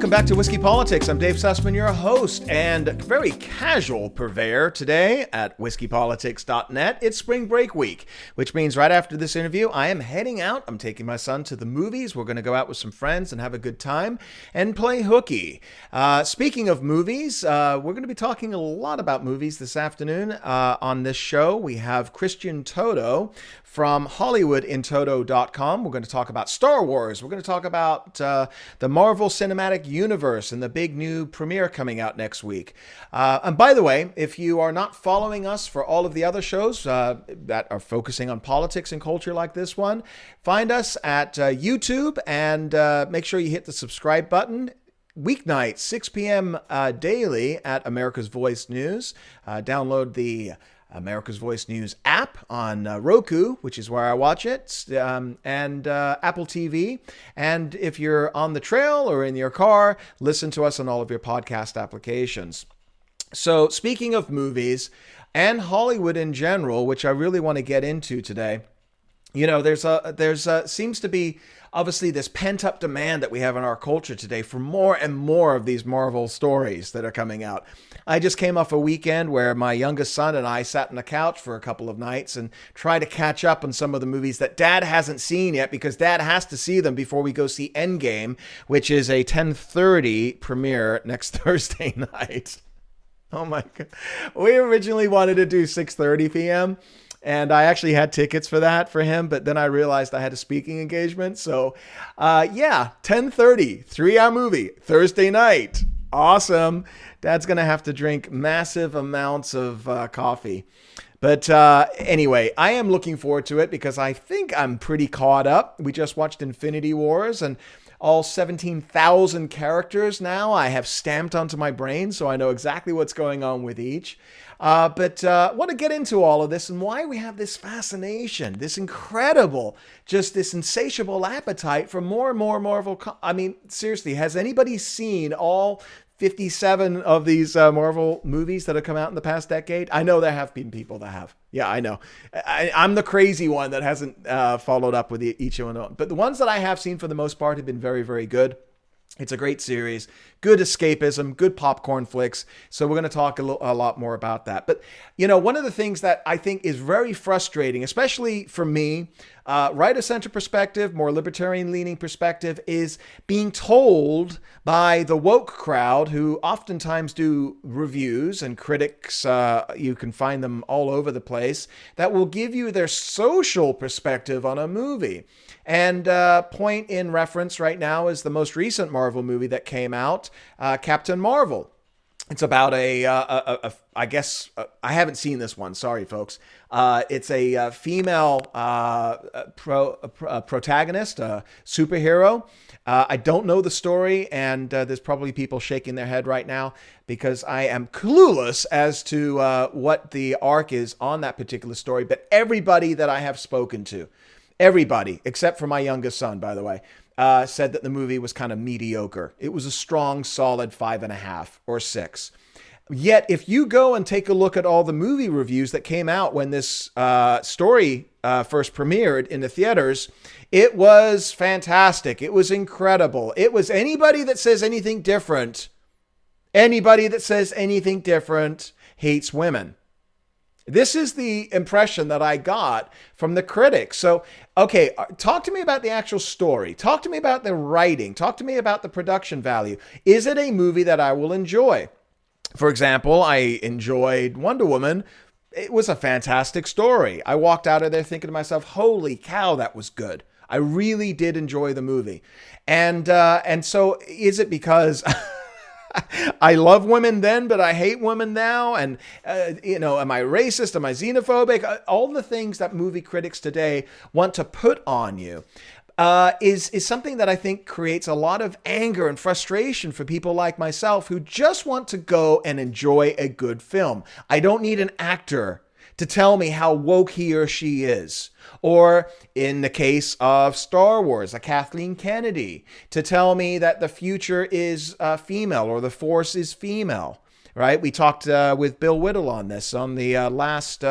Welcome back to Whiskey Politics. I'm Dave Sussman, your host and very casual purveyor today at whiskeypolitics.net. It's spring break week, which means right after this interview, I am heading out. I'm taking my son to the movies. We're going to go out with some friends and have a good time and play hooky. Speaking of movies, we're going to be talking a lot about movies this afternoon on this show. We have Christian Toto from HollywoodInToto.com. We're going to talk about Star Wars. We're going to talk about the Marvel Cinematic Universe and the big new premiere coming out next week. And by the way, if you are not following us for all of the other shows that are focusing on politics and culture like this one, find us at YouTube and make sure you hit the subscribe button. Weeknights, 6 p.m. Daily at America's Voice News. Download the America's Voice News app on Roku, which is where I watch it, and Apple TV. And if you're on the trail or in your car, listen to us on all of your podcast applications. So speaking of movies and Hollywood in general, which I really want to get into today, you know, there's seems to be obviously this pent-up demand that we have in our culture today for more and more of these Marvel stories that are coming out. I just came off a weekend where my youngest son and I sat on the couch for a couple of nights and tried to catch up on some of the movies that Dad hasn't seen yet, because Dad has to see them before we go see Endgame, which is a 10:30 premiere next Thursday night. Oh my God. We originally wanted to do 6:30 p.m., and I actually had tickets for that for him, but then I realized I had a speaking engagement. So, 10:30, 3-hour movie, Thursday night. Awesome. Dad's going to have to drink massive amounts of coffee. But anyway, I am looking forward to it because I think I'm pretty caught up. We just watched Infinity Wars, and all 17,000 characters now I have stamped onto my brain, so I know exactly what's going on with each. But I want to get into all of this and why we have this fascination, this incredible, just this insatiable appetite for more and more Marvel. I mean, seriously, has anybody seen all 57 of these Marvel movies that have come out in the past decade? I know there have been people that have. Yeah, I know. I'm the crazy one that hasn't followed up with each one. But the ones that I have seen for the most part have been very, very good. It's a great series, good escapism, good popcorn flicks. So we're going to talk a lot more about that. But, you know, one of the things that I think is very frustrating, especially for me, right-of-center perspective, more libertarian-leaning perspective, is being told by the woke crowd, who oftentimes do reviews and critics, you can find them all over the place, that will give you their social perspective on a movie. And point in reference right now is the most recent Marvel movie that came out, Captain Marvel. It's about I guess, I haven't seen this one. Sorry, folks. It's a female protagonist, a superhero. I don't know the story, and there's probably people shaking their head right now because I am clueless as to what the arc is on that particular story. But everybody that I have spoken to, everybody, except for my youngest son, by the way, said that the movie was kind of mediocre. It was a strong, solid 5.5 or 6. Yet, if you go and take a look at all the movie reviews that came out when this story first premiered in the theaters, it was fantastic. It was incredible. It was anybody that says anything different hates women. This is the impression that I got from the critics. So, okay, talk to me about the actual story. Talk to me about the writing. Talk to me about the production value. Is it a movie that I will enjoy? For example, I enjoyed Wonder Woman. It was a fantastic story. I walked out of there thinking to myself, holy cow, that was good. I really did enjoy the movie. And so is it because I love women then, but I hate women now? And, am I racist? Am I xenophobic? All the things that movie critics today want to put on you is something that I think creates a lot of anger and frustration for people like myself who just want to go and enjoy a good film. I don't need an actor to tell me how woke he or she is. Or in the case of Star Wars, a Kathleen Kennedy, to tell me that the future is female or the Force is female, right? We talked with Bill Whittle on this on the last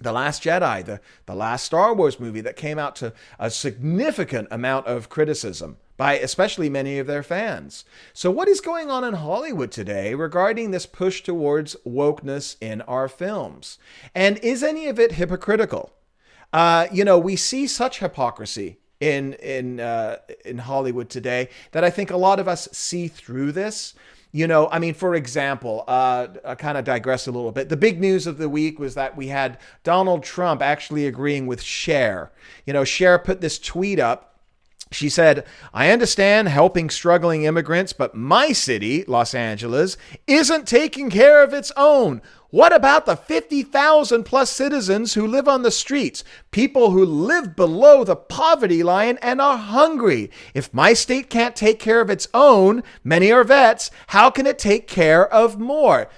Jedi, the last Star Wars movie that came out to a significant amount of criticism by especially many of their fans. So what is going on in Hollywood today regarding this push towards wokeness in our films? And is any of it hypocritical? We see such hypocrisy in Hollywood today that I think a lot of us see through this. For example, I kind of digress a little bit. The big news of the week was that we had Donald Trump actually agreeing with Cher. Cher put this tweet up. She said, "I understand helping struggling immigrants, but my city, Los Angeles, isn't taking care of its own. What about the 50,000 plus citizens who live on the streets, people who live below the poverty line and are hungry? If my state can't take care of its own, many are vets, how can it take care of more?"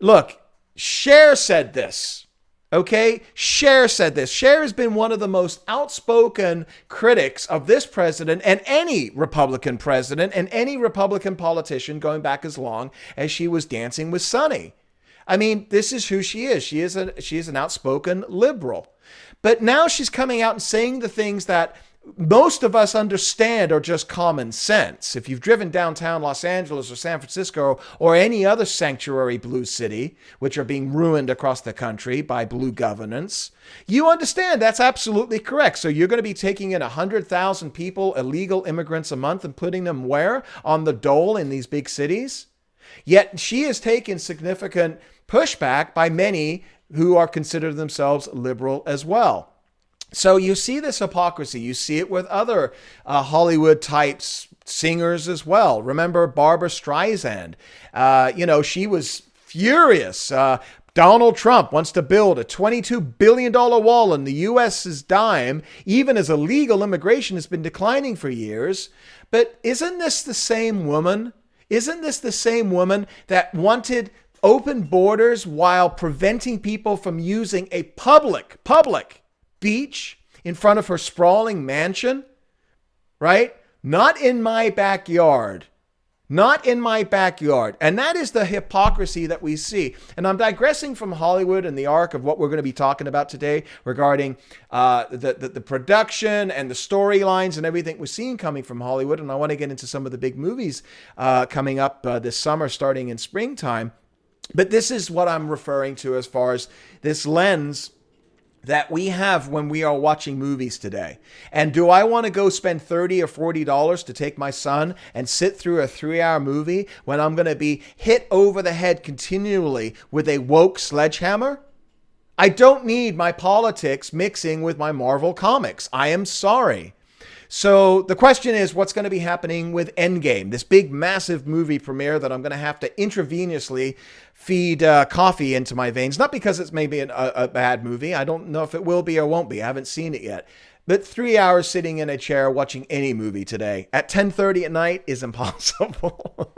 Look, Cher said this. Okay, Cher said this. Cher has been one of the most outspoken critics of this president and any Republican president and any Republican politician going back as long as she was Dancing with Sunny. I mean, this is who she is. She is an outspoken liberal. But now she's coming out and saying the things that most of us understand are just common sense. If you've driven downtown Los Angeles or San Francisco or any other sanctuary blue city, which are being ruined across the country by blue governance, you understand that's absolutely correct. So you're going to be taking in 100,000 people, illegal immigrants a month, and putting them where? On the dole in these big cities? Yet she has taken significant pushback by many who are considered themselves liberal as well. So you see this hypocrisy. You see it with other Hollywood types, singers as well. Remember Barbra Streisand? She was furious. Donald Trump wants to build a $22 billion wall on the U.S.'s dime, even as illegal immigration has been declining for years. But isn't this the same woman? Isn't this the same woman that wanted open borders while preventing people from using a public beach in front of her sprawling mansion? Right? Not in my backyard. Not in my backyard. And that is the hypocrisy that we see. And I'm digressing from Hollywood and the arc of what we're going to be talking about today regarding the production and the storylines and everything we're seeing coming from Hollywood. And I want to get into some of the big movies coming up this summer, starting in springtime. But this is what I'm referring to as far as this lens that we have when we are watching movies today. And do I want to go spend $30 or $40 to take my son and sit through a 3-hour movie when I'm going to be hit over the head continually with a woke sledgehammer? I don't need my politics mixing with my Marvel comics. I am sorry. So the question is, what's going to be happening with Endgame, this big, massive movie premiere that I'm going to have to intravenously feed coffee into my veins? Not because it's maybe a bad movie. I don't know if it will be or won't be. I haven't seen it yet. But 3 hours sitting in a chair watching any movie today at 10:30 at night is impossible.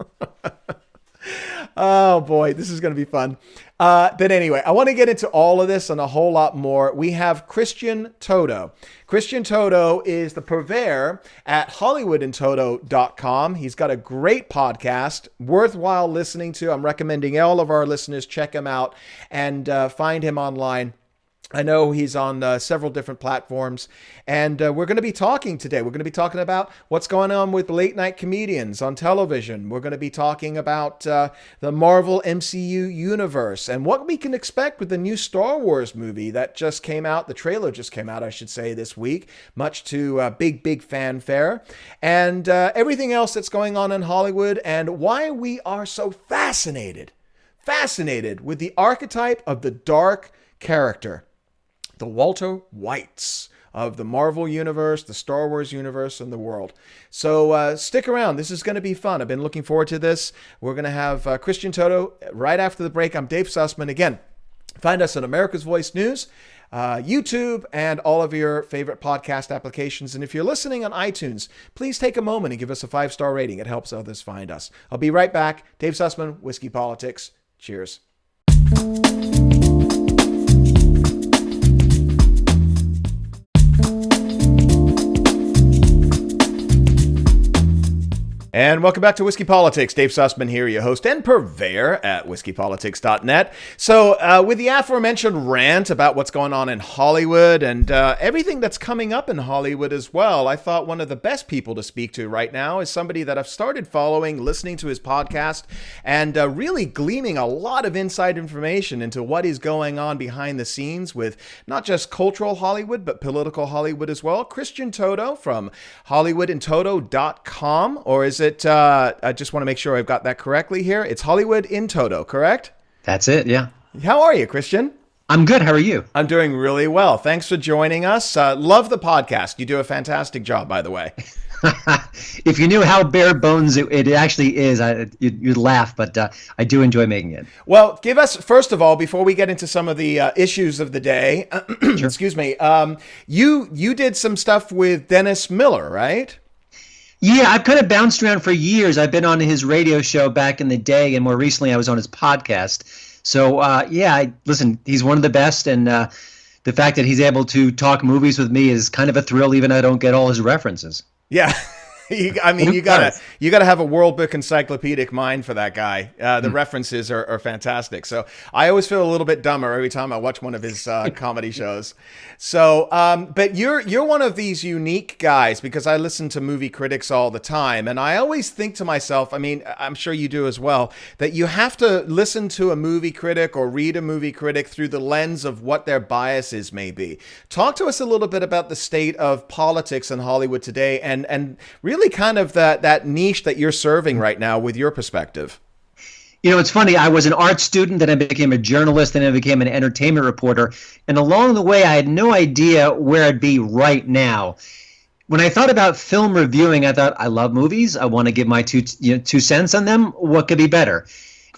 Oh boy, this is going to be fun. But anyway, I want to get into all of this and a whole lot more. We have Christian Toto. Christian Toto is the purveyor at HollywoodandToto.com. He's got a great podcast, worthwhile listening to. I'm recommending all of our listeners check him out and find him online. I know he's on several different platforms, and we're going to be talking today. We're going to be talking about what's going on with late night comedians on television. We're going to be talking about the Marvel MCU universe and what we can expect with the new Star Wars movie that just came out. The trailer just came out, I should say, this week, much to big fanfare, and everything else that's going on in Hollywood and why we are so fascinated with the archetype of the dark character. The Walter Whites of the Marvel universe, the Star Wars universe, and the world. So stick around. This is going to be fun. I've been looking forward to this. We're going to have Christian Toto right after the break. I'm Dave Sussman. Again, find us on America's Voice News, YouTube, and all of your favorite podcast applications. And if you're listening on iTunes, please take a moment and give us a 5-star rating. It helps others find us. I'll be right back. Dave Sussman, Whiskey Politics. Cheers. And welcome back to Whiskey Politics. Dave Sussman here, your host and purveyor at whiskeypolitics.net. So with the aforementioned rant about what's going on in Hollywood and everything that's coming up in Hollywood as well, I thought one of the best people to speak to right now is somebody that I've started following, listening to his podcast, and really gleaming a lot of inside information into what is going on behind the scenes with not just cultural Hollywood, but political Hollywood as well. Christian Toto from HollywoodInToto.com, or is it, I just want to make sure I've got that correctly here. It's Hollywood in Toto, correct? That's it, yeah. How are you, Christian? I'm good. How are you? I'm doing really well. Thanks for joining us. Love the podcast. You do a fantastic job, by the way. If you knew how bare bones it actually is, you'd laugh, but I do enjoy making it. Well, give us, first of all, before we get into some of the issues of the day, Sure. excuse me, you did some stuff with Dennis Miller, right? Yeah, I've kind of bounced around for years. I've been on his radio show back in the day, and more recently I was on his podcast. So, listen, he's one of the best, and the fact that he's able to talk movies with me is kind of a thrill, even though I don't get all his references. Yeah. You gotta have a World Book encyclopedic mind for that guy. The references are fantastic. So I always feel a little bit dumber every time I watch one of his comedy shows. So, but you're one of these unique guys, because I listen to movie critics all the time, and I always think to myself, I mean, I'm sure you do as well, that you have to listen to a movie critic or read a movie critic through the lens of what their biases may be. Talk to us a little bit about the state of politics in Hollywood today, and really kind of that niche that you're serving right now with your perspective. You know, it's funny. I was an art student, then I became a journalist, then I became an entertainment reporter. And along the way, I had no idea where I'd be right now. When I thought about film reviewing, I thought, I love movies. I want to give my two cents on them. What could be better?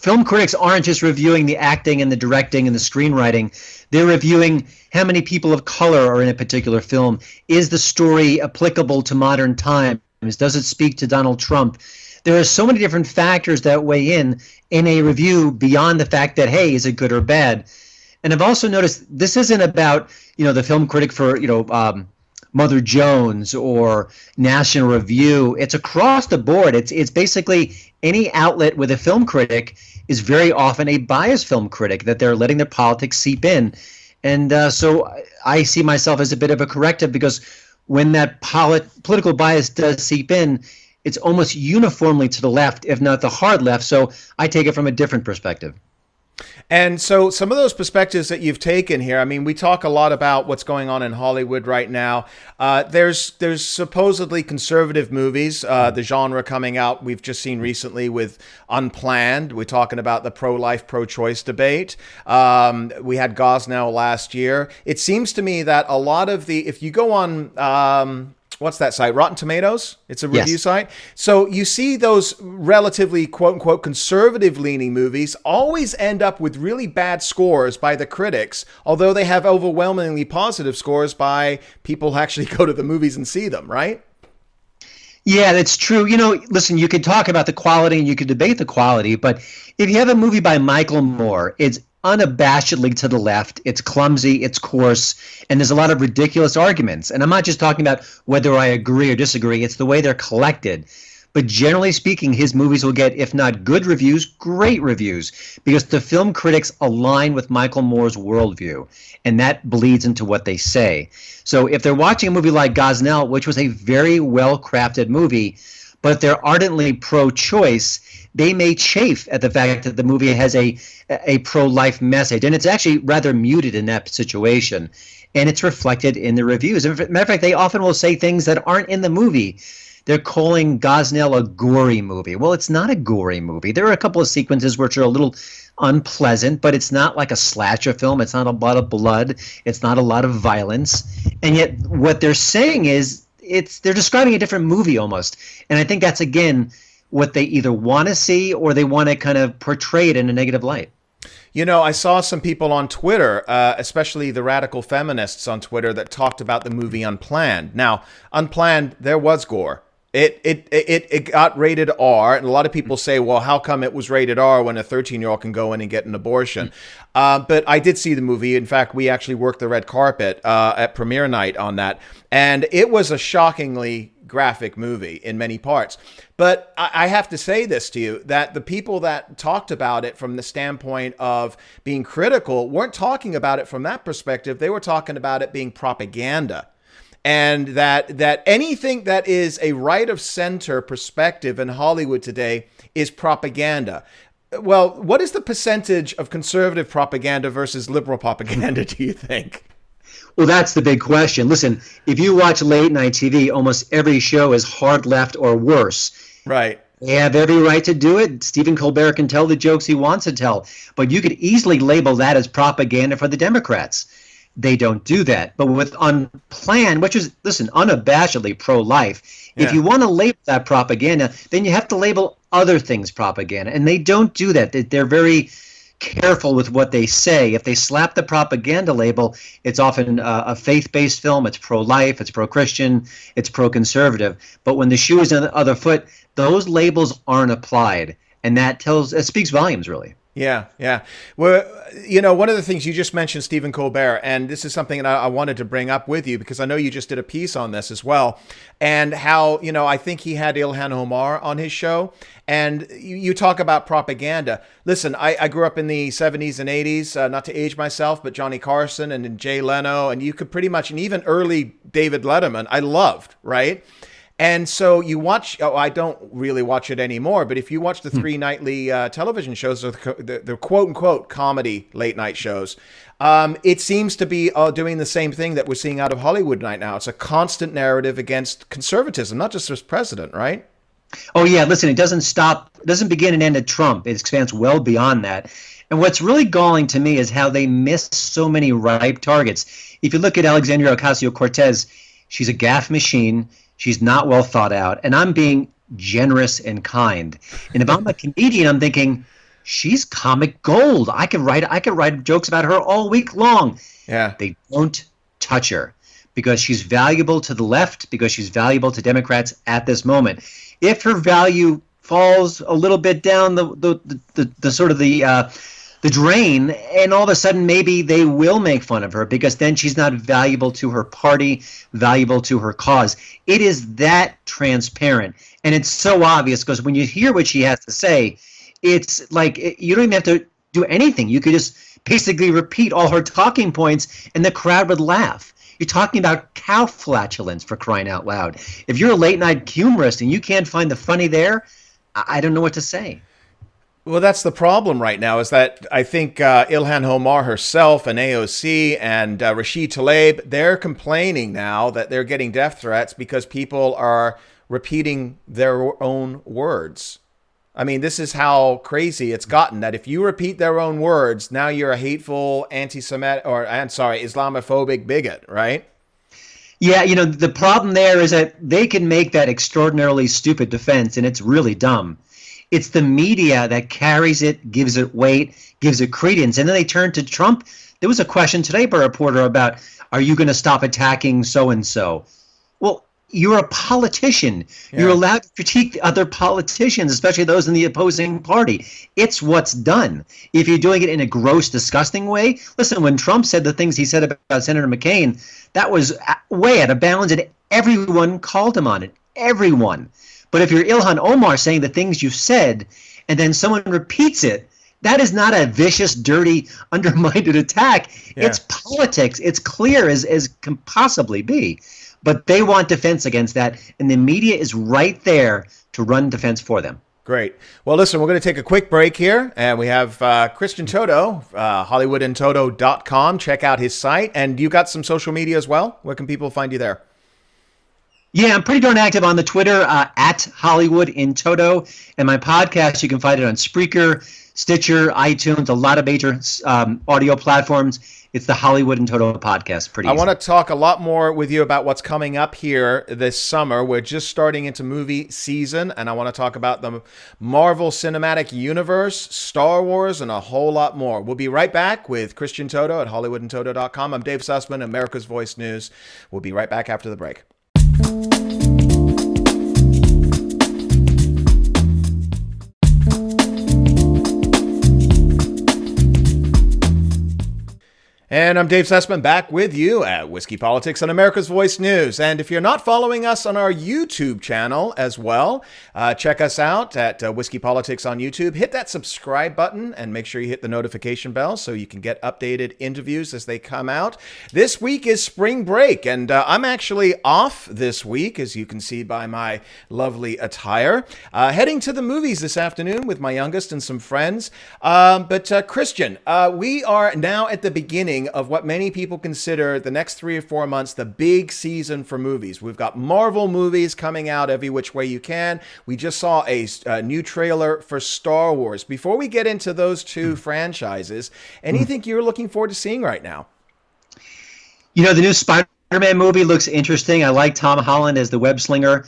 Film critics aren't just reviewing the acting and the directing and the screenwriting. They're reviewing how many people of color are in a particular film. Is the story applicable to modern times? Does it speak to Donald Trump? There are so many different factors that weigh in a review beyond the fact that, hey, is it good or bad? And I've also noticed this isn't about, the film critic for, Mother Jones or National Review. It's across the board. It's basically any outlet with a film critic is very often a biased film critic, that they're letting their politics seep in. And so I see myself as a bit of a corrective, because when that political bias does seep in, it's almost uniformly to the left, if not the hard left. So I take it from a different perspective. And so some of those perspectives that you've taken here, I mean, we talk a lot about what's going on in Hollywood right now. There's supposedly conservative movies, the genre coming out. We've just seen recently with Unplanned. We're talking about the pro-life, pro-choice debate. We had Gosnell last year. It seems to me that a lot of if you go on... what's that site? Rotten Tomatoes? It's a review site. So you see those relatively quote-unquote conservative-leaning movies always end up with really bad scores by the critics, although they have overwhelmingly positive scores by people who actually go to the movies and see them, right? Yeah, that's true. Listen, you could talk about the quality and you could debate the quality, but if you have a movie by Michael Moore, it's unabashedly to the left. It's clumsy, it's coarse, and there's a lot of ridiculous arguments. And I'm not just talking about whether I agree or disagree. It's the way they're collected. But generally speaking, his movies will get, if not good reviews, great reviews, because the film critics align with Michael Moore's worldview, and that bleeds into what they say. So if they're watching a movie like Gosnell, which was a very well-crafted movie, but if they're ardently pro-choice, they may chafe at the fact that the movie has a pro-life message. And it's actually rather muted in that situation. And it's reflected in the reviews. As a matter of fact, they often will say things that aren't in the movie. They're calling Gosnell a gory movie. Well, it's not a gory movie. There are a couple of sequences which are a little unpleasant, but it's not like a slasher film. It's not a lot of blood. It's not a lot of violence. And yet what they're saying is they're describing a different movie almost. And I think that's, again, what they either want to see or they want to kind of portray it in a negative light. I saw some people on Twitter, especially the radical feminists on Twitter, that talked about the movie Unplanned. Now, Unplanned, there was gore. It got rated R, and a lot of people say, well, how come it was rated R when a 13-year-old can go in and get an abortion? But I did see the movie. In fact, we actually worked the red carpet at premiere night on that, and it was a shockingly graphic movie in many parts. But I have to say this to you, that the people that talked about it from the standpoint of being critical weren't talking about it from that perspective. They were talking about it being propaganda. And that anything that is a right of center perspective in Hollywood today is propaganda. Well, what is the percentage of conservative propaganda versus liberal propaganda, do you think? Well, that's the big question. Listen, if you watch late night TV, almost every show is hard left or worse. Right. They have every right to do it. Stephen Colbert can tell the jokes he wants to tell. But you could easily label that as propaganda for the Democrats. They don't do that. But with Unplanned, which is, listen, unabashedly pro-life, if you want to label that propaganda, then you have to label other things propaganda. And they don't do that. They're very careful with what they say. If they slap the propaganda label, it's often a faith-based film. It's pro-life, it's pro-Christian, it's pro-conservative. But when the shoe is on the other foot, those labels aren't applied. And it speaks volumes, really. Yeah, yeah. Well, one of the things you just mentioned, Stephen Colbert, and this is something that I wanted to bring up with you because I know you just did a piece on this as well, and how, I think he had Ilhan Omar on his show, and you talk about propaganda. Listen, I grew up in the 70s and 80s, not to age myself, but Johnny Carson and Jay Leno, and you could pretty much, and even early David Letterman, I loved, right? And so you watch, I don't really watch it anymore, but if you watch the three nightly television shows, the quote-unquote comedy late-night shows, it seems to be doing the same thing that we're seeing out of Hollywood right now. It's a constant narrative against conservatism, not just this president, right? Oh, yeah. Listen, it doesn't begin and end at Trump. It expands well beyond that. And what's really galling to me is how they miss so many ripe targets. If you look at Alexandria Ocasio-Cortez, she's a gaffe machine. She's not well thought out, and I'm being generous and kind. And if I'm a comedian, I'm thinking, she's comic gold. I could write jokes about her all week long. Yeah. They don't touch her because she's valuable to the left, because she's valuable to Democrats at this moment. If her value falls a little bit down the drain, and all of a sudden maybe they will make fun of her because then she's not valuable to her party, valuable to her cause. It is that transparent, and it's so obvious because when you hear what she has to say, it's like you don't even have to do anything. You could just basically repeat all her talking points and the crowd would laugh. You're talking about cow flatulence, for crying out loud. If you're a late night humorist and you can't find the funny there, I don't know what to say. Well, that's the problem right now, is that I think Ilhan Omar herself and AOC and Rashid Tlaib, they're complaining now that they're getting death threats because people are repeating their own words. I mean, this is how crazy it's gotten, that if you repeat their own words, now you're a hateful Islamophobic bigot, right? Yeah, the problem there is that they can make that extraordinarily stupid defense, and it's really dumb. It's the media that carries it, gives it weight, gives it credence. And then they turn to Trump. There was a question today by a reporter about, are you going to stop attacking so-and-so? Well, you're a politician. Yeah. You're allowed to critique other politicians, especially those in the opposing party. It's what's done. If you're doing it in a gross, disgusting way, listen, when Trump said the things he said about Senator McCain, that was way out of bounds, and everyone called him on it. Everyone. But if you're Ilhan Omar saying the things you've said and then someone repeats it, that is not a vicious, dirty, undermined attack. Yeah. It's politics. It's clear as can possibly be. But they want defense against that, and the media is right there to run defense for them. Great. Well, listen, we're going to take a quick break here, and we have Christian Toto, HollywoodandToto.com. Check out his site. And you got some social media as well? Where can people find you there? Yeah, I'm pretty darn active on the Twitter, at Hollywood in Toto. And my podcast, you can find it on Spreaker, Stitcher, iTunes, a lot of major audio platforms. It's the Hollywood in Toto podcast. Pretty easy. I want to talk a lot more with you about what's coming up here this summer. We're just starting into movie season, and I want to talk about the Marvel Cinematic Universe, Star Wars, and a whole lot more. We'll be right back with Christian Toto at HollywoodandToto.com. I'm Dave Sussman, America's Voice News. We'll be right back after the break. And I'm Dave Sussman back with you at Whiskey Politics on America's Voice News. And if you're not following us on our YouTube channel as well, check us out at Whiskey Politics on YouTube. Hit that subscribe button and make sure you hit the notification bell so you can get updated interviews as they come out. This week is spring break, and I'm actually off this week, as you can see by my lovely attire. Heading to the movies this afternoon with my youngest and some friends. But Christian, we are now at the beginning of what many people consider the next 3 or 4 months the big season for movies. We've got Marvel movies coming out every which way you can. We just saw a new trailer for Star Wars. Before we get into those two franchises, anything you're looking forward to seeing right now? You know, the new Spider-Man movie looks interesting. I like Tom Holland as the web slinger.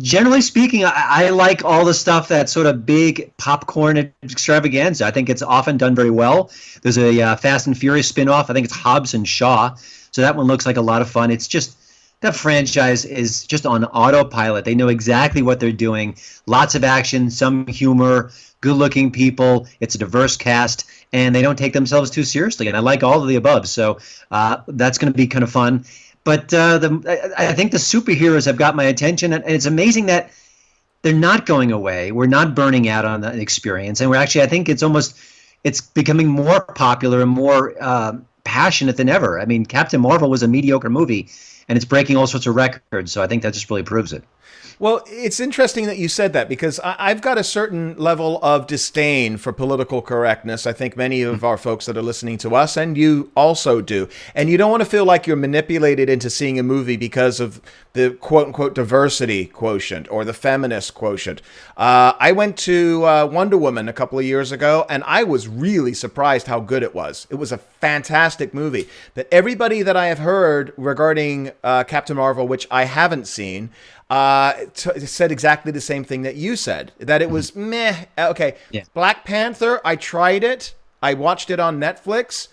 Generally speaking, I like all the stuff that's sort of big popcorn extravaganza. I think it's often done very well. There's a Fast and Furious spinoff. I think it's Hobbs and Shaw. So that one looks like a lot of fun. It's just, that franchise is just on autopilot. They know exactly what they're doing. Lots of action, some humor, good-looking people. It's a diverse cast, and they don't take themselves too seriously. And I like all of the above. So that's going to be kind of fun. But I think the superheroes have got my attention, and it's amazing that they're not going away. We're not burning out on the experience, and we're actually, I think it's becoming more popular and more passionate than ever. I mean, Captain Marvel was a mediocre movie, and it's breaking all sorts of records, so I think that just really proves it. Well, it's interesting that you said that, because I've got a certain level of disdain for political correctness. I think many of our folks that are listening to us, and you also do. And you don't want to feel like you're manipulated into seeing a movie because of the quote-unquote diversity quotient or the feminist quotient. I went to Wonder Woman a couple of years ago, and I was really surprised how good it was. It was a fantastic movie. But everybody that I have heard regarding Captain Marvel, which I haven't seen, said exactly the same thing that you said, that it was meh. Okay. Yeah. Black Panther, I tried it. I watched it on Netflix.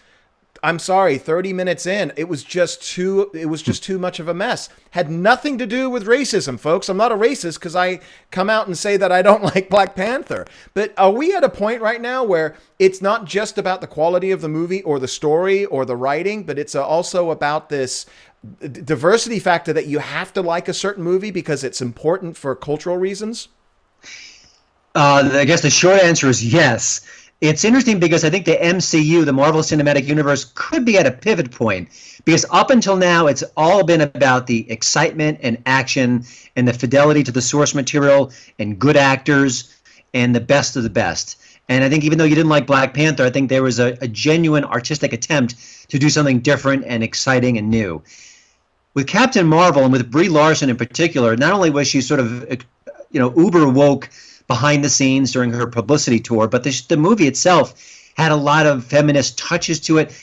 I'm sorry, 30 minutes in, it was just too much of a mess. Had nothing to do with racism, folks. I'm not a racist because I come out and say that I don't like Black Panther. But are we at a point right now where it's not just about the quality of the movie or the story or the writing, but it's also about this diversity factor that you have to like a certain movie because it's important for cultural reasons? I guess the short answer is yes. It's interesting because I think the MCU, the Marvel Cinematic Universe, could be at a pivot point, because up until now it's all been about the excitement and action and the fidelity to the source material and good actors and the best of the best. And I think even though you didn't like Black Panther, I think there was a genuine artistic attempt to do something different and exciting and new. With Captain Marvel, and with Brie Larson in particular, not only was she sort of, uber woke behind the scenes during her publicity tour, but the movie itself had a lot of feminist touches to it.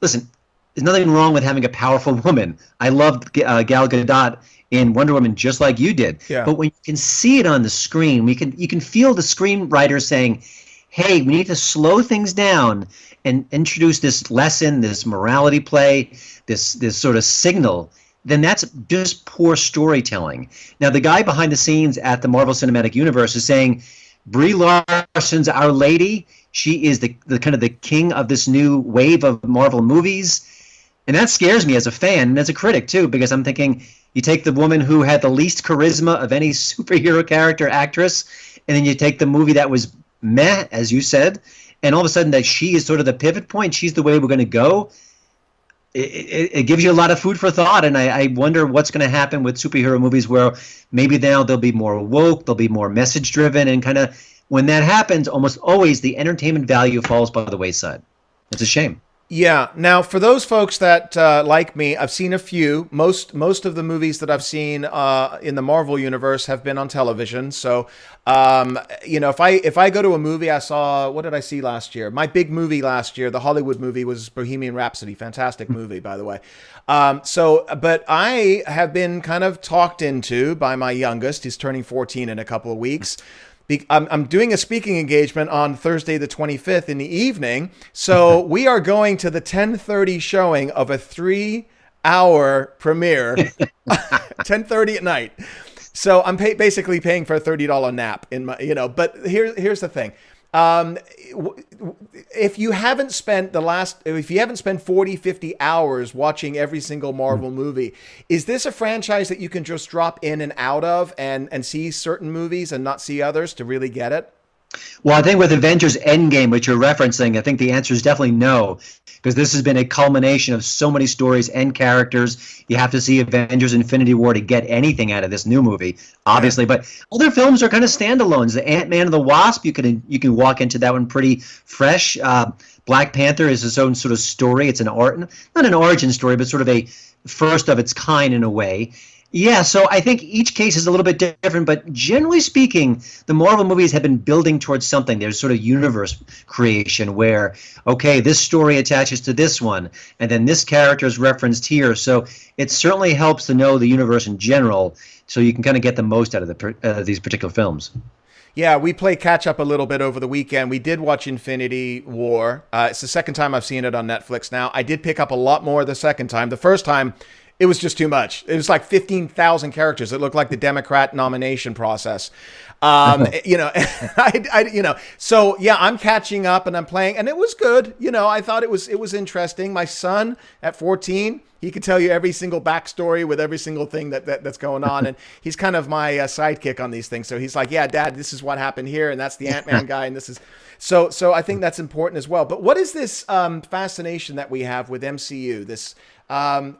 Listen, there's nothing wrong with having a powerful woman. I loved Gal Gadot in Wonder Woman just like you did. Yeah. But when you can see it on the screen, you can feel the screenwriter saying, hey, we need to slow things down and introduce this lesson, this morality play, this sort of signal, then that's just poor storytelling. Now, the guy behind the scenes at the Marvel Cinematic Universe is saying, Brie Larson's Our Lady. She is the kind of the king of this new wave of Marvel movies. And that scares me as a fan and as a critic, too, because I'm thinking, you take the woman who had the least charisma of any superhero character actress, and then you take the movie that was meh, as you said, and all of a sudden that she is sort of the pivot point, she's the way we're going to go. It gives you a lot of food for thought, and I wonder what's going to happen with superhero movies where maybe now they'll be more woke, they'll be more message-driven, and kind of when that happens, almost always the entertainment value falls by the wayside. It's a shame. Yeah. Now, for those folks that like me, I've seen a few. Most of the movies that I've seen in the Marvel universe have been on television. So, if I go to a movie, I saw, what did I see last year? My big movie last year, the Hollywood movie, was Bohemian Rhapsody. Fantastic movie, by the way. But I have been kind of talked into by my youngest. He's turning 14 in a couple of weeks. I'm doing a speaking engagement on Thursday the 25th in the evening, so we are going to the 10:30 showing of a 3-hour premiere, 10:30 at night. So I'm basically paying for a $30 nap in my, But here's the thing. Um, if you haven't spent 40, 50 hours watching every single Marvel movie, is this a franchise that you can just drop in and out of and see certain movies and not see others to really get it? Well, I think with Avengers Endgame, which you're referencing, I think the answer is definitely no, because this has been a culmination of so many stories and characters. You have to see Avengers Infinity War to get anything out of this new movie, obviously. But other films are kind of standalones. The Ant-Man and the Wasp, you can walk into that one pretty fresh. Black Panther is its own sort of story. It's not an origin story, but sort of a first of its kind in a way. Yeah, so I think each case is a little bit different, but generally speaking, the Marvel movies have been building towards something. There's sort of universe creation where, okay, this story attaches to this one, and then this character is referenced here. So it certainly helps to know the universe in general, so you can kind of get the most out of these particular films. Yeah, we played catch up a little bit over the weekend. We did watch Infinity War. It's the second time I've seen it on Netflix now. I did pick up a lot more the second time. The first time, it was just too much. It was like 15,000 characters. It looked like the Democrat nomination process. So yeah, I'm catching up and I'm playing, and it was good. I thought it was interesting. My son at 14, he could tell you every single backstory with every single thing that's going on, and he's kind of my sidekick on these things. So he's like, "Yeah, Dad, this is what happened here, and that's the Ant-Man guy, and this is." So I think that's important as well. But what is this fascination that we have with MCU? This I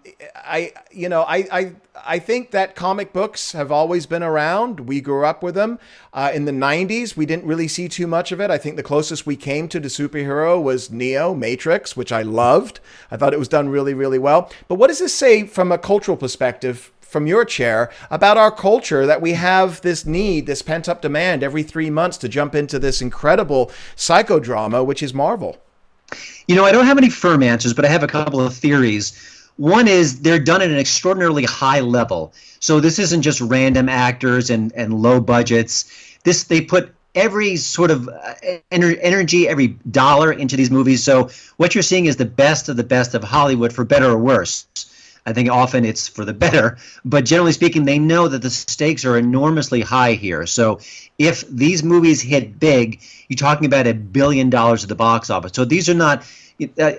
think that comic books have always been around. We grew up with them. In the 90s, we didn't really see too much of it. I think the closest we came to the superhero was Neo, Matrix, which I loved. I thought it was done really, really well. But what does this say from a cultural perspective, from your chair, about our culture, that we have this need, this pent-up demand every 3 months to jump into this incredible psychodrama, which is Marvel? I don't have any firm answers, but I have a couple of theories. One is they're done at an extraordinarily high level. So this isn't just random actors and low budgets. They put every sort of energy, every dollar into these movies. So what you're seeing is the best of Hollywood, for better or worse. I think often it's for the better, but generally speaking, they know that the stakes are enormously high here. So if these movies hit big, you're talking about $1 billion at the box office. So these are not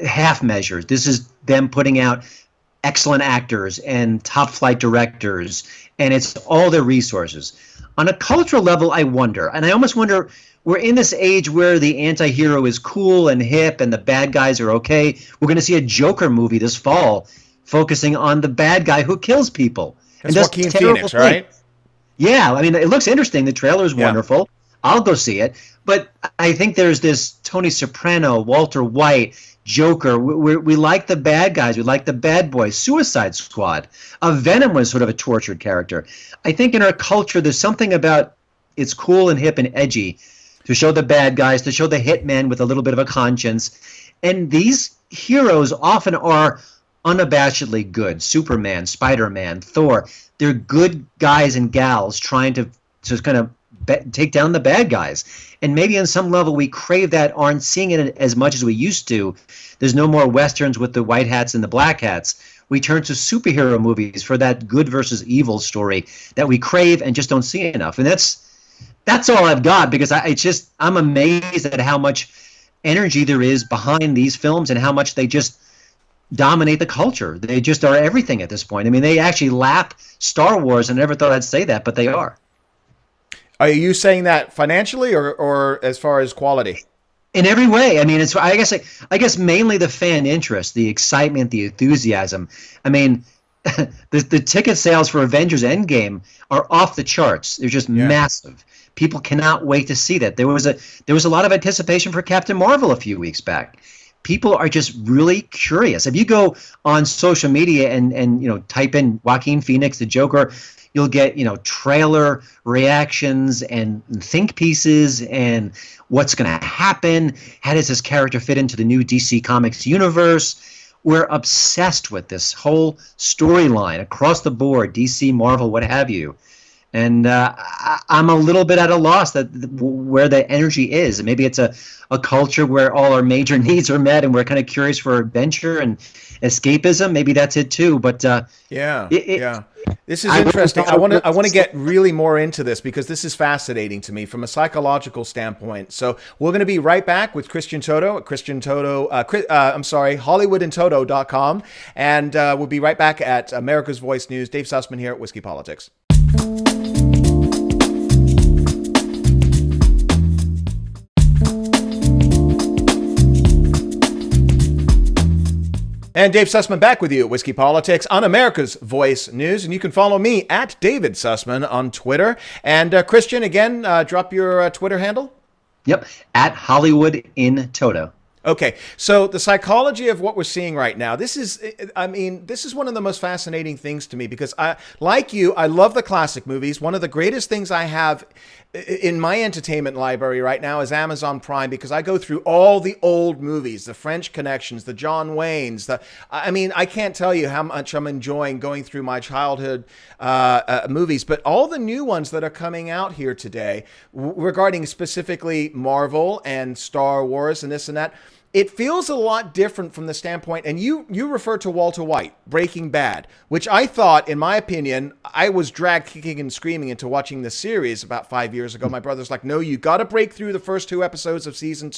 half measures. This is them putting out excellent actors and top flight directors, and it's all their resources. On a cultural level, I wonder, and I almost wonder, we're in this age where the anti-hero is cool and hip and the bad guys are okay. We're going to see a Joker movie this fall focusing on the bad guy who kills people. That's Joaquin Phoenix, right? Yeah, I mean, it looks interesting. The trailer is wonderful. I'll go see it. But I think there's this Tony Soprano, Walter White, Joker. We like the bad guys. We like the bad boys. Suicide Squad. Venom was sort of a tortured character. I think in our culture, there's something about it's cool and hip and edgy to show the bad guys, to show the hitman with a little bit of a conscience. And these heroes often are unabashedly good. Superman, Spider-Man, Thor. They're good guys and gals trying to kind of take down the bad guys. And maybe on some level we crave that, aren't seeing it as much as we used to. There's no more Westerns with the white hats and the black hats. We turn to superhero movies for that good versus evil story that we crave and just don't see enough. And that's all I've got, because I'm amazed at how much energy there is behind these films and how much they just dominate the culture. They just are everything at this point. I mean, they actually lap Star Wars, and I never thought I'd say that, but they are. Are you saying that financially or as far as quality? In every way. I mean, it's I guess mainly the fan interest, the excitement, the enthusiasm. I mean, the ticket sales for Avengers Endgame are off the charts. They're just massive. People cannot wait to see that. There was a lot of anticipation for Captain Marvel a few weeks back. People are just really curious. If you go on social media and type in Joaquin Phoenix, the Joker, you'll get trailer reactions and think pieces and what's going to happen. How does this character fit into the new DC Comics universe? We're obsessed with this whole storyline across the board, DC, Marvel, what have you. And I'm a little bit at a loss where the energy is. And maybe it's a culture where all our major needs are met and we're kind of curious for adventure and escapism. Maybe that's it too. But yeah. This is interesting. I want to get really more into this because this is fascinating to me from a psychological standpoint. So we're going to be right back with Christian Toto at HollywoodandToto.com. And we'll be right back at America's Voice News. Dave Sussman here at Whiskey Politics. And Dave Sussman back with you at Whiskey Politics on America's Voice News. And you can follow me at David Sussman on Twitter. And Christian, again, drop your Twitter handle. Yep, at Hollywood in Toto. Okay, so the psychology of what we're seeing right now, this is one of the most fascinating things to me because like you, I love the classic movies. One of the greatest things I have in my entertainment library right now is Amazon Prime because I go through all the old movies, the French Connections, the John Waynes. I can't tell you how much I'm enjoying going through my childhood movies, but all the new ones that are coming out here today regarding specifically Marvel and Star Wars and this and that, it feels a lot different from the standpoint, and you refer to Walter White, Breaking Bad, which I thought, in my opinion, I was dragged kicking and screaming into watching the series about 5 years ago. My brother's like, no, you got to break through the first 2 episodes of season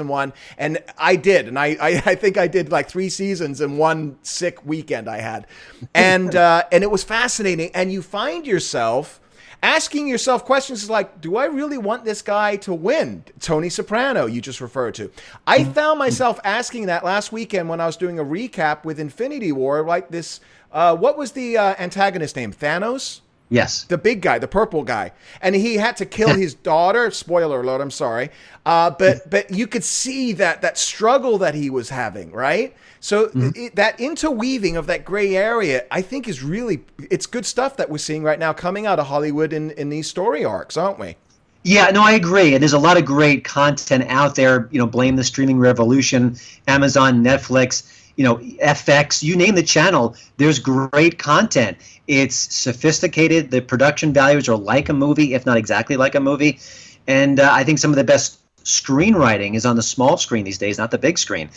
1. And I did. And I think I did like 3 seasons in one sick weekend I had. And it was fascinating. And you find yourself asking yourself questions like, do I really want this guy to win? Tony Soprano, you just referred to. I found myself asking that last weekend when I was doing a recap with Infinity War, like this, what was the antagonist name? Thanos? Yes. The big guy, the purple guy. And he had to kill his daughter. Spoiler alert, I'm sorry. But you could see that struggle that he was having, right? So that interweaving of that gray area, I think it's good stuff that we're seeing right now coming out of Hollywood in these story arcs, aren't we? Yeah, no, I agree. And there's a lot of great content out there. Blame the streaming revolution, Amazon, Netflix, FX, you name the channel. There's great content. It's sophisticated. The production values are like a movie, if not exactly like a movie. And I think some of the best screenwriting is on the small screen these days, not the big screen.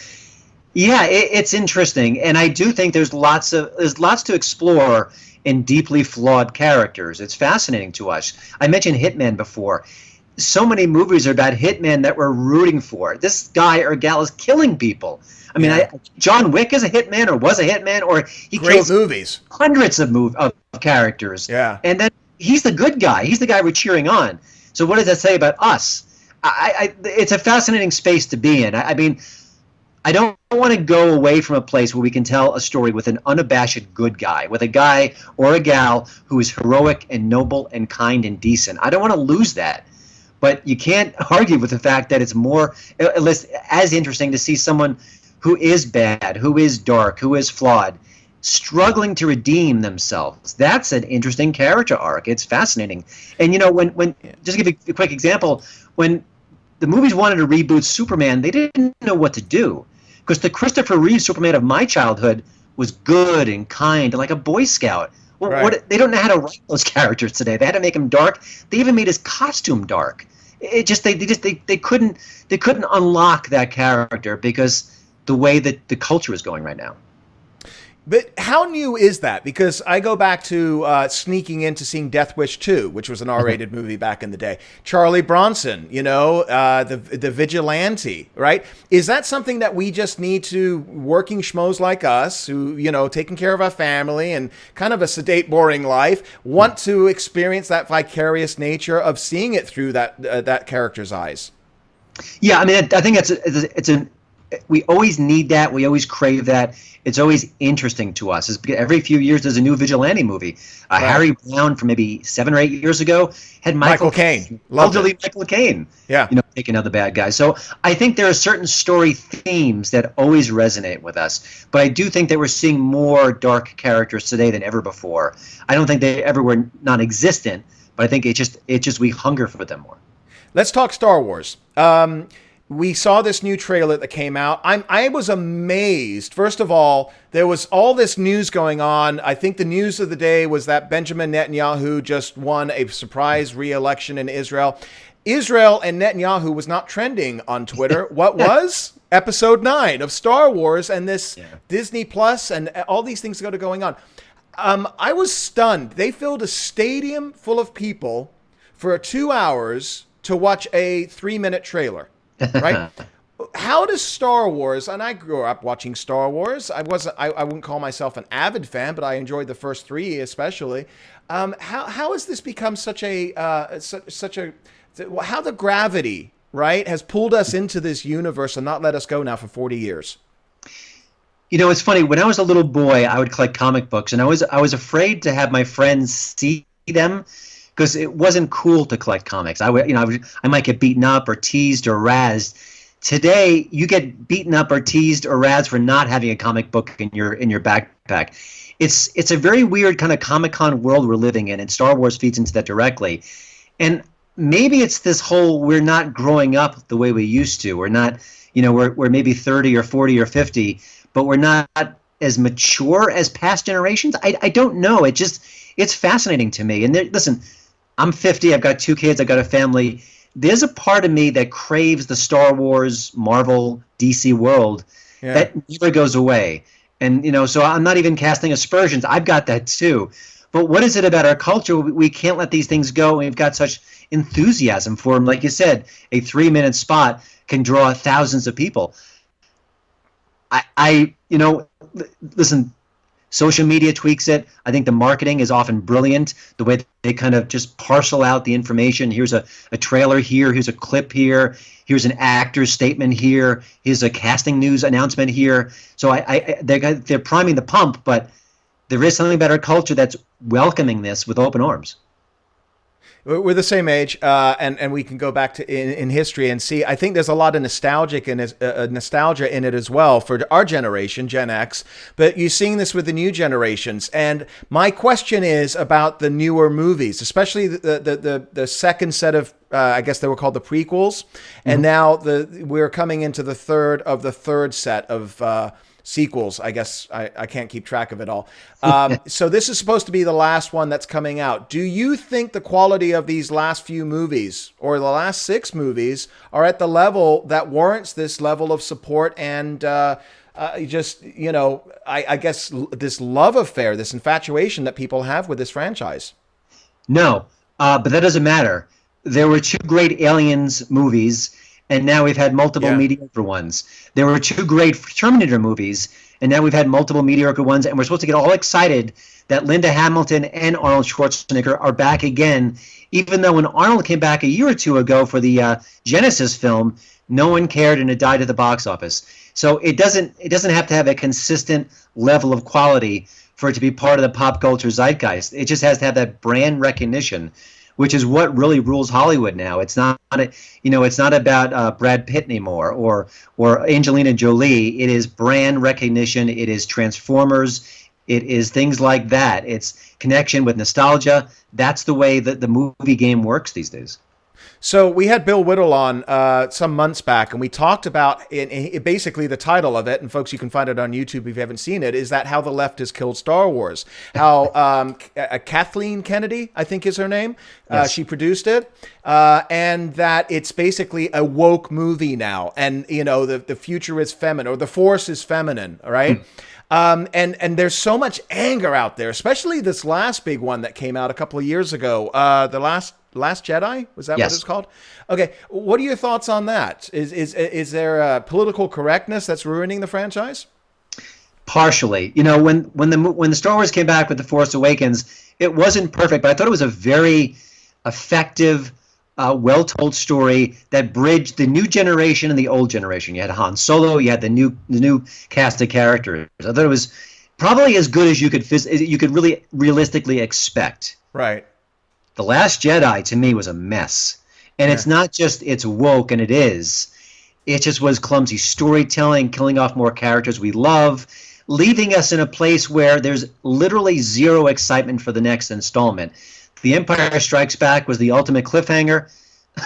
Yeah, it's interesting, and I do think there's lots to explore in deeply flawed characters. It's fascinating to us. I mentioned Hitman before. So many movies are about hitmen that we're rooting for. This guy or gal is killing people. I mean, John Wick is a hitman or was a hitman, or he kills movies, hundreds of characters. Yeah, and then he's the good guy. He's the guy we're cheering on. So what does that say about us? It's a fascinating space to be in. I mean, I don't want to go away from a place where we can tell a story with an unabashed good guy, with a guy or a gal who is heroic and noble and kind and decent. I don't want to lose that. But you can't argue with the fact that it's more, at least as interesting to see someone who is bad, who is dark, who is flawed, struggling to redeem themselves. That's an interesting character arc. It's fascinating. And when just to give you a quick example, when the movies wanted to reboot Superman, they didn't know what to do. Because the Christopher Reeve Superman of my childhood was good and kind and like a Boy Scout. Well, right. They don't know how to write those characters today. They had to make him dark. They even made his costume dark. They couldn't unlock that character because the way that the culture is going right now. But how new is that? Because I go back to sneaking into seeing Death Wish 2, which was an R-rated movie back in the day. Charlie Bronson, the vigilante, right? Is that something that we just need to, working schmoes like us, who, taking care of our family and kind of a sedate, boring life, want to experience that vicarious nature of seeing it through that character's eyes? Yeah, I mean, I think we always need that. We always crave that. It's always interesting to us. Every few years there's a new vigilante movie. Right. Harry Brown from maybe 7 or 8 years ago had Michael Caine. Elderly Michael Caine. Yeah. Taking out the bad guy. So I think there are certain story themes that always resonate with us. But I do think that we're seeing more dark characters today than ever before. I don't think they ever were non-existent, but I think it's just we hunger for them more. Let's talk Star Wars. we saw this new trailer that came out. I was amazed. First of all, there was all this news going on. I think the news of the day was that Benjamin Netanyahu just won a surprise re-election in Israel. Israel and Netanyahu was not trending on Twitter. What was? Episode 9 of Star Wars and this Disney Plus and all these things that are going on. I was stunned. They filled a stadium full of people for 2 hours to watch a 3-minute trailer, right? How does Star Wars, and I grew up watching Star Wars. I wouldn't call myself an avid fan, but I enjoyed the first 3 especially. How has this become such a how the gravity, right, has pulled us into this universe and not let us go now for 40 years? You know, it's funny. When I was a little boy, I would collect comic books, and I was afraid to have my friends see them because it wasn't cool to collect comics. I might get beaten up or teased or razzed. Today, you get beaten up or teased or razzed for not having a comic book in your backpack. It's a very weird kind of Comic-Con world we're living in, and Star Wars feeds into that directly. And maybe it's this whole we're not growing up the way we used to. We're not, we're maybe 30 or 40 or 50, but we're not as mature as past generations. I don't know. It's fascinating to me. And listen, I'm 50. I've got 2 kids. I've got a family. There's a part of me that craves the Star Wars, Marvel, DC world that never goes away. And, so I'm not even casting aspersions. I've got that too. But what is it about our culture? We can't let these things go. We've got such enthusiasm for them. Like you said, a 3-minute spot can draw thousands of people. Listen, social media tweaks it. I think the marketing is often brilliant. The way they kind of just parcel out the information. Here's a trailer here. Here's a clip here. Here's an actor's statement here. Here's a casting news announcement here. So they're priming the pump, but there is something about our culture that's welcoming this with open arms. We're the same age, and we can go back to in history and see. I think there's a lot of nostalgia in it as well for our generation, Gen X. But you're seeing this with the new generations. And my question is about the newer movies, especially the second set of, I guess they were called the prequels, and now we're coming into the third set of sequels. I guess I can't keep track of it all. So this is supposed to be the last one that's coming out. Do you think the quality of these last few movies or the last 6 movies are at the level that warrants this level of support and I guess this love affair, this infatuation that people have with this franchise? No, but that doesn't matter. There were 2 great Aliens movies, and now we've had multiple mediocre ones. There were 2 great Terminator movies, and now we've had multiple mediocre ones, and we're supposed to get all excited that Linda Hamilton and Arnold Schwarzenegger are back again, even though when Arnold came back a year or 2 ago for the Genesis film, no one cared and it died at the box office. So it doesn't have to have a consistent level of quality for it to be part of the pop culture zeitgeist. It just has to have that brand recognition, which is what really rules Hollywood now. It's not about Brad Pitt anymore or Angelina Jolie. It is brand recognition. It is Transformers. It is things like that. It's connection with nostalgia. That's the way that the movie game works these days. So we had Bill Whittle on some months back, and we talked about basically the title of it, and folks, you can find it on YouTube if you haven't seen it, is that How the Left Has Killed Star Wars. How Kathleen Kennedy, I think is her name, yes. She produced it, and that it's basically a woke movie now, and the future is feminine, or the Force is feminine, right? And there's so much anger out there, especially this last big one that came out a couple of years ago, the Last Jedi? Was that yes. what it's called? Okay. What are your thoughts on that? Is there a political correctness that's ruining the franchise? Partially. When the Star Wars came back with The Force Awakens, it wasn't perfect, but I thought it was a very effective, well-told story that bridged the new generation and the old generation. You had Han Solo, you had the new cast of characters. I thought it was probably as good as you could really realistically expect. Right. The Last Jedi, to me, was a mess. And it's not just it's woke, and it is. It just was clumsy storytelling, killing off more characters we love, leaving us in a place where there's literally zero excitement for the next installment. The Empire Strikes Back was the ultimate cliffhanger.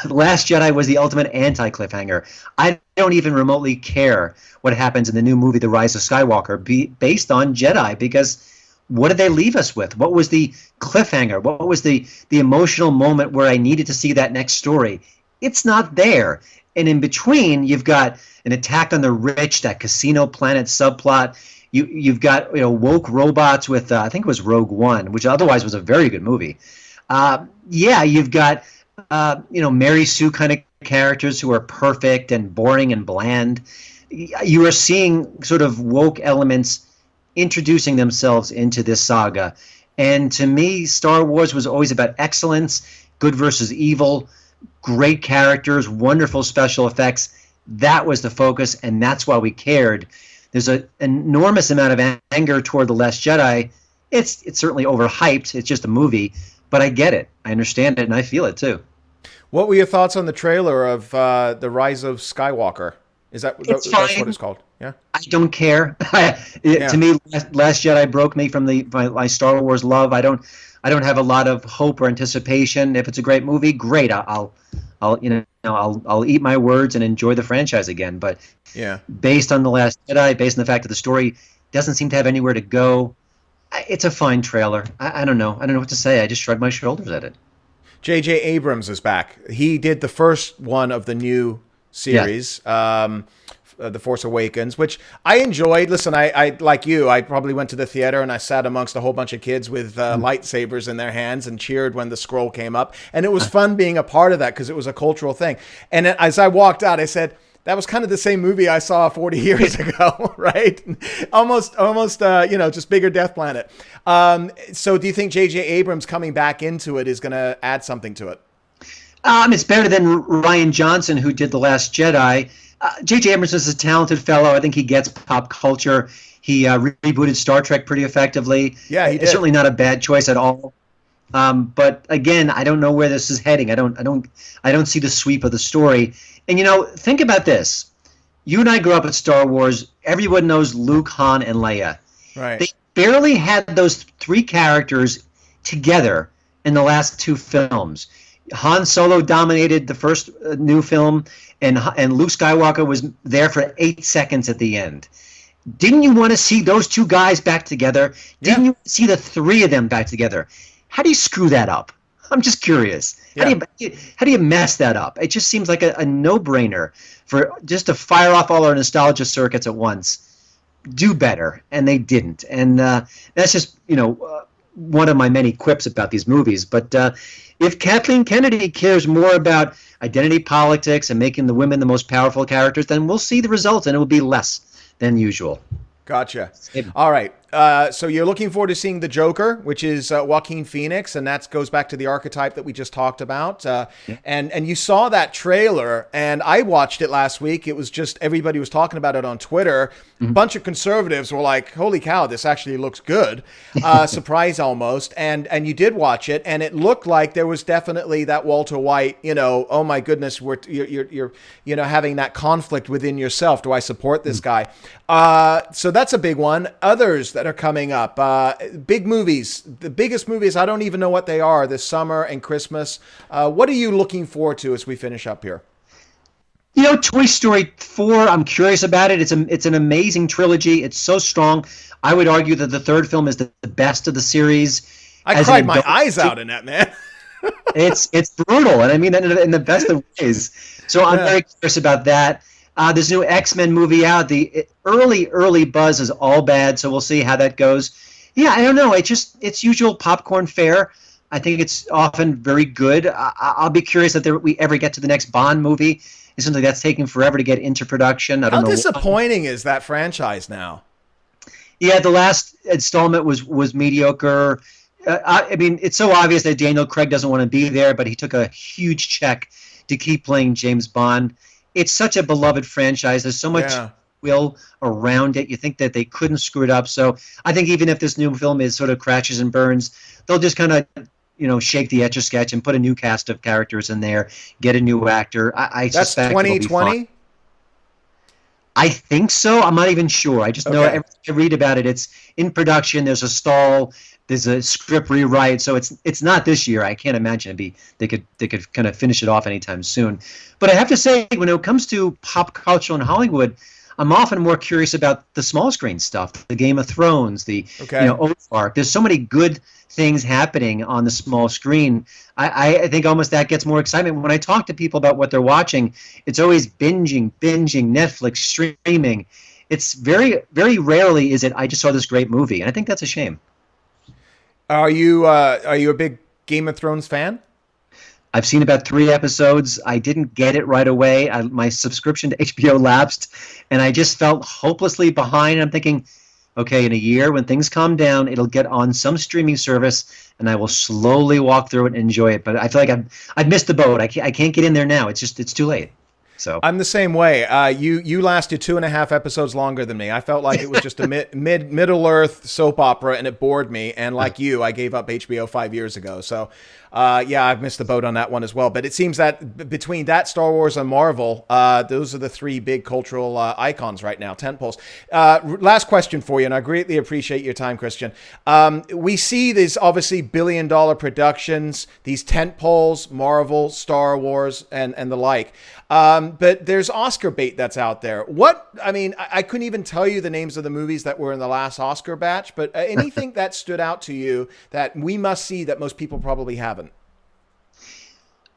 The Last Jedi was the ultimate anti-cliffhanger. I don't even remotely care what happens in the new movie, The Rise of Skywalker, based on Jedi, because what did they leave us with? What was the cliffhanger? What was the emotional moment where I needed to see that next story? It's not there. And in between, you've got an attack on the rich, that Casino Planet subplot. You've got woke robots with I think it was Rogue One, which otherwise was a very good movie. You've got Mary Sue kind of characters who are perfect and boring and bland. You are seeing sort of woke elements introducing themselves into this saga. And to me, Star Wars was always about excellence, good versus evil, great characters, wonderful special effects. That was the focus, and that's why we cared. There's an enormous amount of anger toward The Last Jedi. It's certainly overhyped. It's just a movie, but I get it. I understand it, and I feel it too. What were your thoughts on the trailer of The Rise of Skywalker? That's what it's called? Yeah. I don't care. To me, Last Jedi broke me from my Star Wars love. I don't have a lot of hope or anticipation. If it's a great movie, great. I'll eat my words and enjoy the franchise again. But based on The Last Jedi, based on the fact that the story doesn't seem to have anywhere to go, it's a fine trailer. I don't know. I don't know what to say. I just shrug my shoulders at it. J.J. Abrams is back. He did the first one of the new series, The Force Awakens, which I enjoyed. Listen, I like you, I probably went to the theater and I sat amongst a whole bunch of kids with lightsabers in their hands and cheered when the scroll came up. And it was fun being a part of that because it was a cultural thing. And as I walked out, I said, that was kind of the same movie I saw 40 years ago, right? Almost, just bigger Death Planet. So do you think J.J. Abrams coming back into it is going to add something to it? It's better than Rian Johnson, who did The Last Jedi. J.J. Abrams is a talented fellow. I think he gets pop culture. He rebooted Star Trek pretty effectively. Yeah, he did. It's certainly not a bad choice at all. But again, I don't know where this is heading. I don't see the sweep of the story. And think about this. You and I grew up at Star Wars. Everyone knows Luke, Han, and Leia. Right. They barely had those three characters together in the last two films. Han Solo dominated the first new film, and Luke Skywalker was there for 8 seconds at the end. Didn't you want to see those two guys back together? Didn't you see the three of them back together? How do you screw that up? I'm just curious. How do you mess that up? It just seems like a no-brainer for just to fire off all our nostalgia circuits at once. Do better, and they didn't. And that's just one of my many quips about these movies. But if Kathleen Kennedy cares more about identity politics and making the women the most powerful characters, then we'll see the results, and it will be less than usual. Gotcha. All right. So you're looking forward to seeing the Joker, which is Joaquin Phoenix, and that goes back to the archetype that we just talked about. And you saw that trailer, and I watched it last week. It was just everybody was talking about it on Twitter. A bunch of conservatives were like, "Holy cow, this actually looks good!" Surprise almost. And you did watch it, and it looked like there was definitely that Walter White. Oh my goodness, you're having that conflict within yourself. Do I support this guy? So that's a big one. Others that are coming up, big movies, the biggest movies, I don't even know what they are this summer and Christmas. What are you looking forward to as we finish up here? Toy Story 4, I'm curious about it. It's an amazing trilogy. It's so strong. I would argue that the third film is the best of the series. I cried my eyes out in that, man. It's brutal, and I mean that in the best of ways. So I'm very curious about that. There's a new X-Men movie out. The early buzz is all bad, so we'll see how that goes. Yeah, I don't know. It's usual popcorn fare. I think it's often very good. I'll be curious if we ever get to the next Bond movie. It seems like that's taking forever to get into production. I don't know. How disappointing is that franchise now? Yeah, the last installment was mediocre. I mean, it's so obvious that Daniel Craig doesn't want to be there, but he took a huge check to keep playing James Bond. It's such a beloved franchise. There's so much will around it. You think that they couldn't screw it up. So I think even if this new film is sort of crashes and burns, they'll just kind of shake the Etch-a-Sketch and put a new cast of characters in there, get a new actor. I That's suspect 2020? I think so. I'm not even sure. I just know Okay. everything I read about it. It's in production. There's a stall. There's a script rewrite. So it's not this year. I can't imagine they could kind of finish it off anytime soon. But I have to say, when it comes to pop culture in Hollywood, I'm often more curious about the small screen stuff, the Game of Thrones, the Okay. Ozark. There's so many good things happening on the small screen. I think almost that gets more excitement. When I talk to people about what they're watching, it's always binging, Netflix, streaming. It's very, very rarely is it, I just saw this great movie. And I think that's a shame. Are you a big Game of Thrones fan? I've seen about 3 episodes. I didn't get it right away. My subscription to HBO lapsed, and I just felt hopelessly behind. I'm thinking, okay, in a year when things calm down, it'll get on some streaming service, and I will slowly walk through it and enjoy it. But I feel like I've missed the boat. I can't get in there now. It's too late. So I'm the same way. You lasted 2.5 episodes longer than me. I felt like it was just a Middle Earth soap opera, and it bored me. And like you, I gave up HBO 5 years ago. So yeah, I've missed the boat on that one as well. But it seems that between that, Star Wars, and Marvel, those are the 3 big cultural icons right now, tentpoles. Last question for you, and I greatly appreciate your time, Christian. We see these obviously billion-dollar productions, these tentpoles, Marvel, Star Wars, and the like. But there's Oscar bait that's out there. I couldn't even tell you the names of the movies that were in the last Oscar batch, but anything that stood out to you that we must see that most people probably haven't?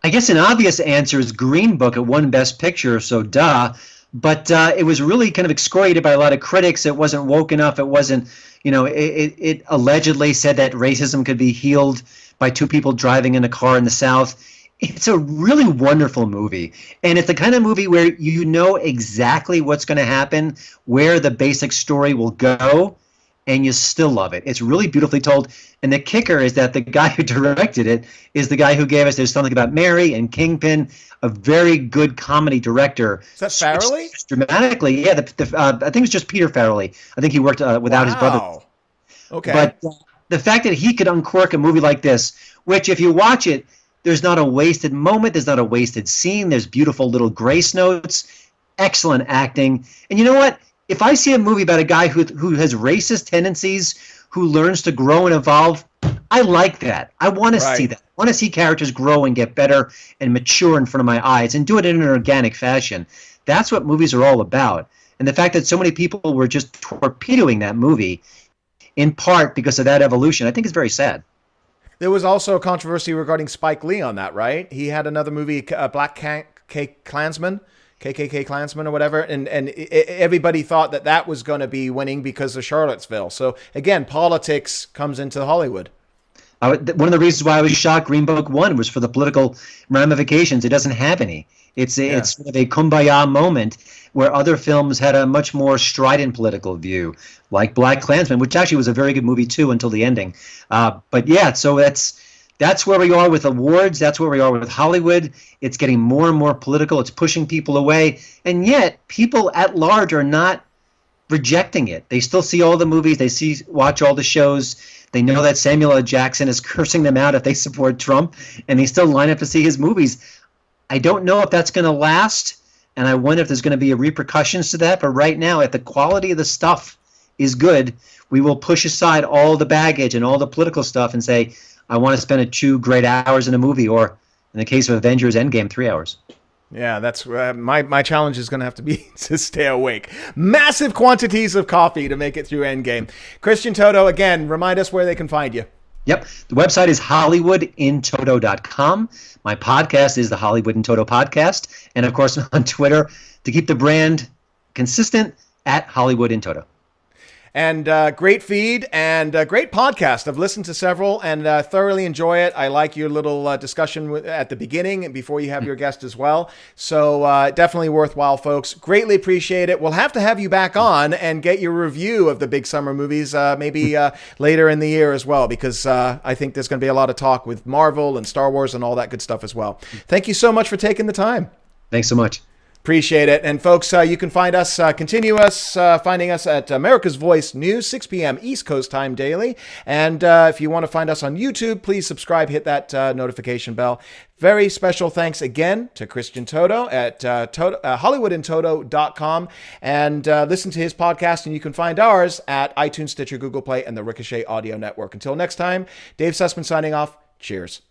I guess an obvious answer is Green Book. It won Best Picture, so duh. But it was really kind of excoriated by a lot of critics. It wasn't woke enough. It wasn't, it allegedly said that racism could be healed by 2 people driving in a car in the South. It's a really wonderful movie. And it's the kind of movie where you know exactly what's going to happen, where the basic story will go, and you still love it. It's really beautifully told. And the kicker is that the guy who directed it is the guy who gave us There's Something About Mary and Kingpin, a very good comedy director. Is that Farrelly? Dramatically, yeah. I think it was just Peter Farrelly. I think he worked without his brother. Okay. But the fact that he could uncork a movie like this, which if you watch it, there's not a wasted moment. There's not a wasted scene. There's beautiful little grace notes, excellent acting. And you know what? If I see a movie about a guy who has racist tendencies, who learns to grow and evolve, I like that. I want to see that. I want to see characters grow and get better and mature in front of my eyes and do it in an organic fashion. That's what movies are all about. And the fact that so many people were just torpedoing that movie, in part because of that evolution, I think is very sad. There was also a controversy regarding Spike Lee on that, right? He had another movie, Black Klansman, KKK Klansman or whatever, and everybody thought that was going to be winning because of Charlottesville. So again, politics comes into Hollywood. One of the reasons why I was shocked Green Book won was for the political ramifications. It doesn't have any. It's sort of a kumbaya moment where other films had a much more strident political view, like Black Klansman, which actually was a very good movie too until the ending. But yeah, so that's where we are with awards. That's where we are with Hollywood. It's getting more and more political. It's pushing people away, and yet people at large are not rejecting it. They still see all the movies. They watch all the shows. They know that Samuel L. Jackson is cursing them out if they support Trump, and they still line up to see his movies. I don't know if that's going to last, and I wonder if there's going to be repercussions to that. But right now, if the quality of the stuff is good, we will push aside all the baggage and all the political stuff and say, I want to spend 2 great hours in a movie, or in the case of Avengers Endgame, 3 hours. Yeah, that's my challenge is going to have to be to stay awake. Massive quantities of coffee to make it through Endgame. Christian Toto, again, remind us where they can find you. Yep. The website is HollywoodInToto.com. My podcast is the Hollywood in Toto Podcast. And, of course, on Twitter, to keep the brand consistent, at Hollywood in Toto. And great feed and great podcast. I've listened to several and thoroughly enjoy it. I like your little discussion at the beginning and before you have your guest as well. So definitely worthwhile, folks. Greatly appreciate it. We'll have to have you back on and get your review of the big summer movies maybe later in the year as well, because I think there's going to be a lot of talk with Marvel and Star Wars and all that good stuff as well. Thank you so much for taking the time. Thanks so much. Appreciate it. And folks, you can find us, finding us at America's Voice News, 6 p.m. East Coast time daily. And if you want to find us on YouTube, please subscribe, hit that notification bell. Very special thanks again to Christian Toto at HollywoodandToto.com. And listen to his podcast, and you can find ours at iTunes, Stitcher, Google Play, and the Ricochet Audio Network. Until next time, Dave Sussman signing off. Cheers.